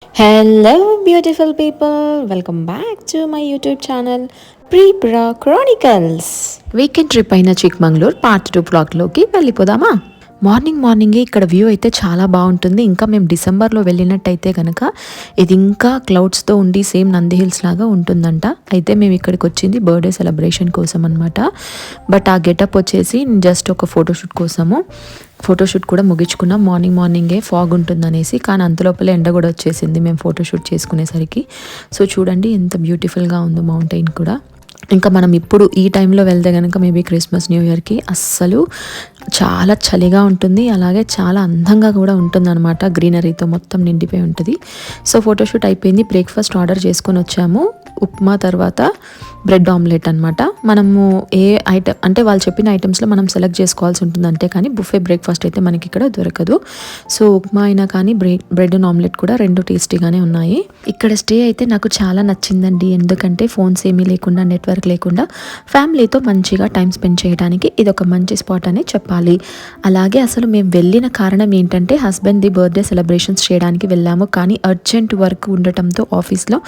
Hello, beautiful people. Welcome back to my YouTube channel, Pre-Bra Chronicles. Weekend trip అయిన Chikmagalur part 2 బ్లాగ్లోకి వెళ్ళిపోదామా? మార్నింగే ఇక్కడ view అయితే చాలా బాగుంటుంది. ఇంకా మేము డిసెంబర్లో వెళ్ళినట్టయితే కనుక ఇది ఇంకా క్లౌడ్స్తో ఉండి సేమ్ నంది హిల్స్ లాగా ఉంటుందంట. అయితే మేము ఇక్కడికి వచ్చింది బర్త్డే సెలబ్రేషన్ కోసం అనమాట. బట్ ఆ గెటప్ వచ్చేసి జస్ట్ ఒక ఫోటోషూట్ కోసము. ఫోటోషూట్ కూడా ముగించుకున్నాం మార్నింగే ఫాగ్ ఉంటుందనేసి. కానీ అంతలోపలే ఎండ కూడా వచ్చేసింది మేము ఫోటోషూట్ చేసుకునేసరికి. సో చూడండి ఎంత బ్యూటిఫుల్గా ఉందో మౌంటైన్ కూడా. ఇంకా మనం ఇప్పుడు ఈ టైంలో వెళ్తే కనుక మేబీ క్రిస్మస్ న్యూ ఇయర్కి అస్సలు చాలా చలిగా ఉంటుంది, అలాగే చాలా అందంగా కూడా ఉంటుంది అనమాట. గ్రీనరీతో మొత్తం నిండిపోయి ఉంటుంది. సో ఫోటోషూట్ అయిపోయింది. బ్రేక్ఫాస్ట్ ఆర్డర్ చేసుకొని వచ్చాము. ఉప్మా తర్వాత బ్రెడ్ ఆమ్లెట్ అనమాట. మనము ఏ ఐటమ్ అంటే వాళ్ళు చెప్పిన ఐటమ్స్లో మనం సెలెక్ట్ చేసుకోవాల్సి ఉంటుంది అంతే, కానీ బుఫే బ్రేక్ఫాస్ట్ అయితే మనకి ఇక్కడ దొరకదు. సో ఉప్మా అయినా కానీ బ్రెడ్ అండ్ ఆమ్లెట్ కూడా రెండు టేస్టీగానే ఉన్నాయి. ఇక్కడ స్టే అయితే నాకు చాలా నచ్చిందండి. ఎందుకంటే ఫోన్స్ ఏమీ లేకుండా, నెట్వర్క్ లేకుండా ఫ్యామిలీతో మంచిగా టైం స్పెండ్ చేయడానికి ఇది ఒక మంచి స్పాట్ అని చెప్పాలి. అలాగే అసలు మేము వెళ్ళిన కారణం ఏంటంటే హస్బెండ్ది బర్త్డే సెలబ్రేషన్స్ చేయడానికి వెళ్ళాము. కానీ అర్జెంట్ వర్క్ ఉండటంతో ఆఫీస్లో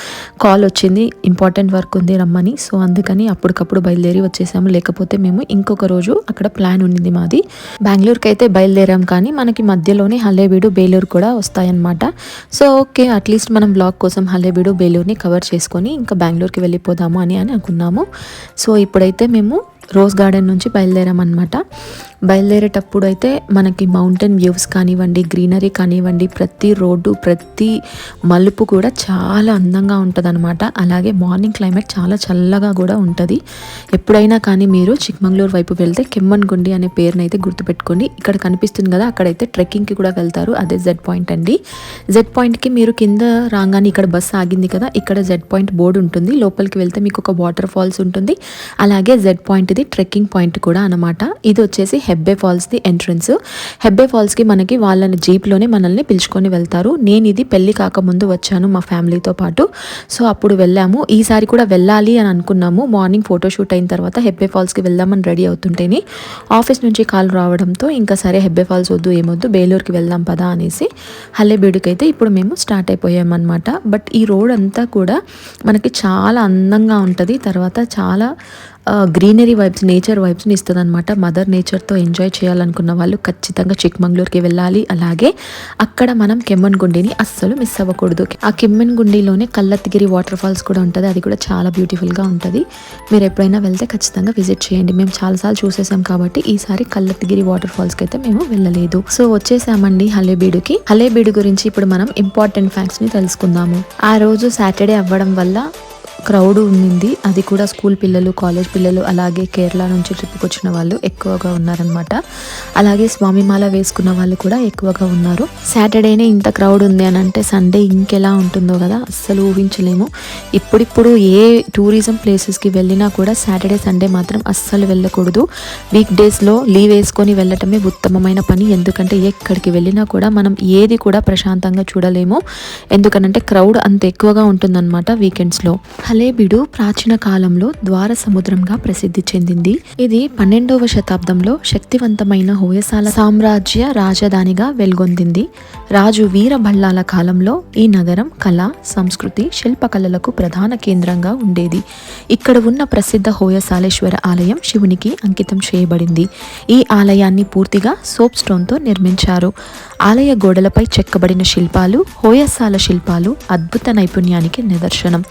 కాల్ వచ్చింది, ఇంపార్టెంట్ వర్క్ ఉంది రమ్మని. సో అందుకని అప్పటికప్పుడు బయలుదేరి వచ్చేసాము. లేకపోతే మేము ఇంకొక రోజు అక్కడ ప్లాన్ ఉండింది మాది. బెంగళూరుకి అయితే బయలుదేరాం, కానీ మనకి మధ్యలోనే హలేబీడు, బేలూరు కూడా వస్తాయన్నమాట. సో ఓకే, అట్లీస్ట్ మనం బ్లాగ్ కోసం హలేబీడు, బేలూరుని కవర్ చేసుకొని ఇంకా బెంగళూరుకి వెళ్ళిపోదాము అని అనుకున్నాము. సో ఇప్పుడైతే మేము రోజ్ గార్డెన్ నుంచి బయలుదేరామన్నమాట. బయలుదేరేటప్పుడు అయితే మనకి మౌంటైన్ వ్యూస్ కానివ్వండి, గ్రీనరీ కానివ్వండి, ప్రతి రోడ్డు, ప్రతి మలుపు కూడా చాలా అందంగా ఉంటుంది అనమాట. అలాగే మార్నింగ్ క్లైమేట్ చాలా చల్లగా కూడా ఉంటుంది. ఎప్పుడైనా కానీ మీరు చిక్మంగళూరు వైపు వెళ్తే కెమ్మన్గుండి అనే పేరుని అయితే గుర్తుపెట్టుకోండి. ఇక్కడ కనిపిస్తుంది కదా, అక్కడైతే ట్రెక్కింగ్కి కూడా వెళ్తారు. అదే జెడ్ పాయింట్ అండి. జెడ్ పాయింట్కి మీరు కింద రాగానే ఇక్కడ బస్సు ఆగింది కదా, ఇక్కడ జెడ్ పాయింట్ బోర్డు ఉంటుంది. లోపలికి వెళ్తే మీకు ఒక వాటర్ ఫాల్స్ ఉంటుంది. అలాగే జెడ్ పాయింట్ ట్రెక్కింగ్ పాయింట్ కూడా అనమాట. ఇది వచ్చేసి Hebbe falls the entrance. Hebbe falls కి మనకి వాళ్ళని జీప్లోనే మనల్ని పిలుచుకొని వెళ్తారు. నేను ఇది పెళ్లి కాకముందు వచ్చాను మా ఫ్యామిలీతో పాటు. సో అప్పుడు వెళ్ళాము. ఈసారి కూడా వెళ్ళాలి అని అనుకున్నాము. మార్నింగ్ ఫోటోషూట్ అయిన తర్వాత హెబ్బే ఫాల్స్కి వెళ్దామని రెడీ అవుతుంటేనే ఆఫీస్ నుంచి కాల్ రావడంతో ఇంకా సరే హెబ్బే ఫాల్స్ వద్దు, ఏమొద్దు, బేలూరుకి వెళ్దాం పదా అనేసి హల్లేబీడుకి అయితే ఇప్పుడు మేము స్టార్ట్ అయిపోయామన్నమాట. బట్ ఈ రోడ్ అంతా కూడా మనకి చాలా అందంగా ఉంటుంది. తర్వాత చాలా గ్రీనరీ వైబ్స్, నేచర్ వైబ్స్ని ఇస్తుంది అనమాట. మదర్ నేచర్తో ఎంజాయ్ చేయాలనుకున్న వాళ్ళు ఖచ్చితంగా చిక్మంగళూరుకి వెళ్ళాలి. అలాగే అక్కడ మనం కెమ్మన్గుండిని అస్సలు మిస్ అవ్వకూడదు. ఆ కెమ్మన్గుండిలోనే కల్లత్గిరి వాటర్ ఫాల్స్ కూడా ఉంటుంది. అది కూడా చాలా బ్యూటిఫుల్గా ఉంటుంది. మీరు ఎప్పుడైనా వెళ్తే ఖచ్చితంగా విజిట్ చేయండి. మేము చాలాసార్లు చూసేసాం కాబట్టి ఈసారి కల్లత్గిరి వాటర్ ఫాల్స్కి అయితే మేము వెళ్ళలేదు. సో వచ్చేసామండి హలేబీడుకి. హలేబీడు గురించి ఇప్పుడు మనం ఇంపార్టెంట్ ఫ్యాక్ట్స్ని తెలుసుకుందాము. ఆ రోజు సాటర్డే అవ్వడం వల్ల క్రౌడ్ ఉండింది. అది కూడా స్కూల్ పిల్లలు, కాలేజ్ పిల్లలు, అలాగే కేరళ నుంచి ట్రిప్కి వచ్చిన వాళ్ళు ఎక్కువగా ఉన్నారనమాట. అలాగే స్వామిమాల వేసుకున్న వాళ్ళు కూడా ఎక్కువగా ఉన్నారు. సాటర్డేనే ఇంత క్రౌడ్ ఉంది అని అంటే సండే ఇంకెలా ఉంటుందో కదా, అస్సలు ఊహించలేము. ఇప్పుడు ఏ టూరిజం ప్లేసెస్కి వెళ్ళినా కూడా సాటర్డే, సండే మాత్రం అస్సలు వెళ్ళకూడదు. వీక్ డేస్లో లీవ్ వేసుకొని వెళ్ళటమే ఉత్తమమైన పని. ఎందుకంటే ఎక్కడికి వెళ్ళినా కూడా మనం ఏది కూడా ప్రశాంతంగా చూడలేము. ఎందుకనంటే క్రౌడ్ అంత ఎక్కువగా ఉంటుందన్నమాట వీకెండ్స్లో. హలేబీడు ప్రాచీన కాలంలో ద్వార సముద్రంగా ప్రసిద్ధి చెందింది. ఇది 12వ శతాబ్దంలో శక్తివంతమైన హోయసాల సామ్రాజ్య రాజధానిగా వెలుగొందింది. రాజు వీరబల్లాల కాలంలో ఈ నగరం కళ, సంస్కృతి, శిల్పకళలకు ప్రధాన కేంద్రంగా ఉండేది. ఇక్కడ ఉన్న ప్రసిద్ధ హోయసాలేశ్వర ఆలయం శివునికి అంకితం చేయబడింది. ఈ ఆలయాన్ని పూర్తిగా సోప్ స్టోన్తో నిర్మించారు. ఆలయ గోడలపై చెక్కబడిన శిల్పాలు, హోయసాల శిల్పాలు అద్భుత నైపుణ్యానికి నిదర్శనం.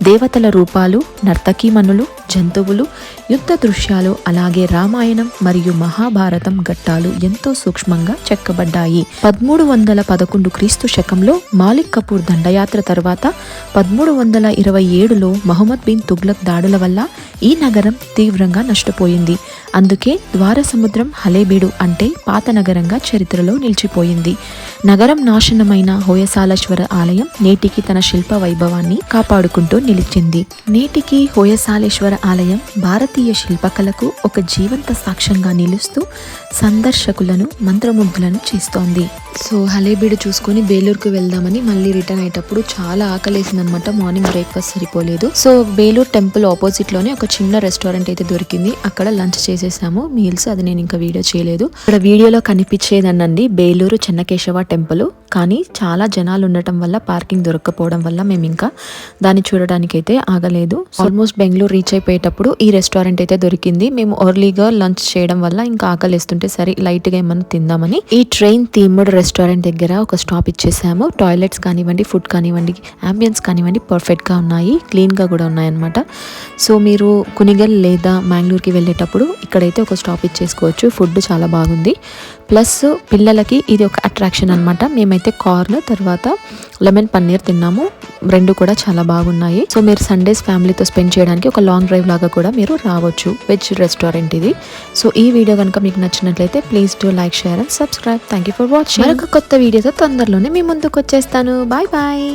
దేవతల రూపాలు, నర్తకీమణులు, జంతువులు, యుద్ధ దృశ్యాలు, అలాగే రామాయణం మరియు మహాభారతం ఘట్టాలు ఎంతో సూక్ష్మంగా చెక్కబడ్డాయి. 1311 క్రీస్తు శకంలో మాలిక్ కపూర్ దండయాత్ర తర్వాత 1327లో మహమ్మద్ బిన్ తుగ్లక్ దాడుల వల్ల ఈ నగరం తీవ్రంగా నష్టపోయింది. అందుకే ద్వారసముద్రం హలేబీడు అంటే పాత నగరంగా చరిత్రలో నిలిచిపోయింది. నగరం నాశనమైన హోయసాలేశ్వర ఆలయం నేటికి తన శిల్ప వైభవాన్ని కాపాడుకుంటూ నిలిచింది. దొరికింది. నేటికి హోయసాలేశ్వర ఆలయం భారతీయ శిల్పకళకు ఒక జీవంత సాక్ష్యంగా నిలుస్తూ సందర్శకులను మంత్రముగ్ధులను చేస్తోంది. సో హలేబీడు చూసుకొని బేలూరుకు వెళ్దామని మళ్ళీ రిటర్న్ అయ్యేటప్పుడు చాలా ఆకలేసింది అనమాట. మార్నింగ్ బ్రేక్ఫాస్ట్ సరిపోలేదు. సో బేలూరు టెంపుల్ ఆపోజిట్ లోనే ఒక చిన్న రెస్టారెంట్ అయితే దొరికింది. అక్కడ లంచ్ చేసేసాము మీల్స్. అది నేను ఇంకా వీడియో చేయలేదు. ఇక్కడ వీడియోలో కనిపించేదనండి బేలూరు చెన్నకేశవ టెంపుల్. కానీ చాలా జనాలు ఉండటం వల్ల పార్కింగ్ దొరకకపోవడం వల్ల మేము ఇంకా దాన్ని చూడడానికి అయితే ఆగలేదు. ఆల్మోస్ట్ బెంగళూరు రీచ్ అయిపోయేటప్పుడు ఈ రెస్టారెంట్ అయితే దొరికింది. మేము ఎర్లీగా లంచ్ చేయడం వల్ల ఇంకా ఆకలిస్తుంటే సరే లైట్ గా ఏమన్నా తిందామని ఈ ట్రైన్ థీమ్డ్ రెస్టారెంట్ దగ్గర ఒక స్టాప్ ఇచ్చేసాము. టాయిలెట్స్ కానివ్వండి, ఫుడ్ కానివ్వండి, అంబియన్స్ కానివ్వండి పర్ఫెక్ట్ గా ఉన్నాయి, క్లీన్ గా కూడా ఉన్నాయి అన్నమాట. సో మీరు కునిగల్ లేదా మ్యాంగ్లూరుకి వెళ్ళేటప్పుడు ఇక్కడైతే ఒక స్టాప్ ఇచ్చేసుకోవచ్చు. ఫుడ్ చాలా బాగుంది. ప్లస్ పిల్లలకి ఇది ఒక అట్రాక్షన్ అనమాట. మేమైతే కార్న్ తర్వాత లెమన్ పన్నీర్ తిన్నాము. రెండు కూడా చాలా బాగున్నాయి. సో మీరు సండేస్ ఫ్యామిలీతో స్పెండ్ చేయడానికి ఒక లాంగ్ డ్రైవ్ లాగా కూడా మీరు రావచ్చు. వెజ్ రెస్టారెంట్ ఇది. సో ఈ వీడియో కనుక మీకు నచ్చినట్లయితే please do like, share and subscribe. Thank you for watching. మరొక కొత్త వీడియోతో తొందరలోనే మీ ముందుకు వచ్చేస్తాను. Bye bye.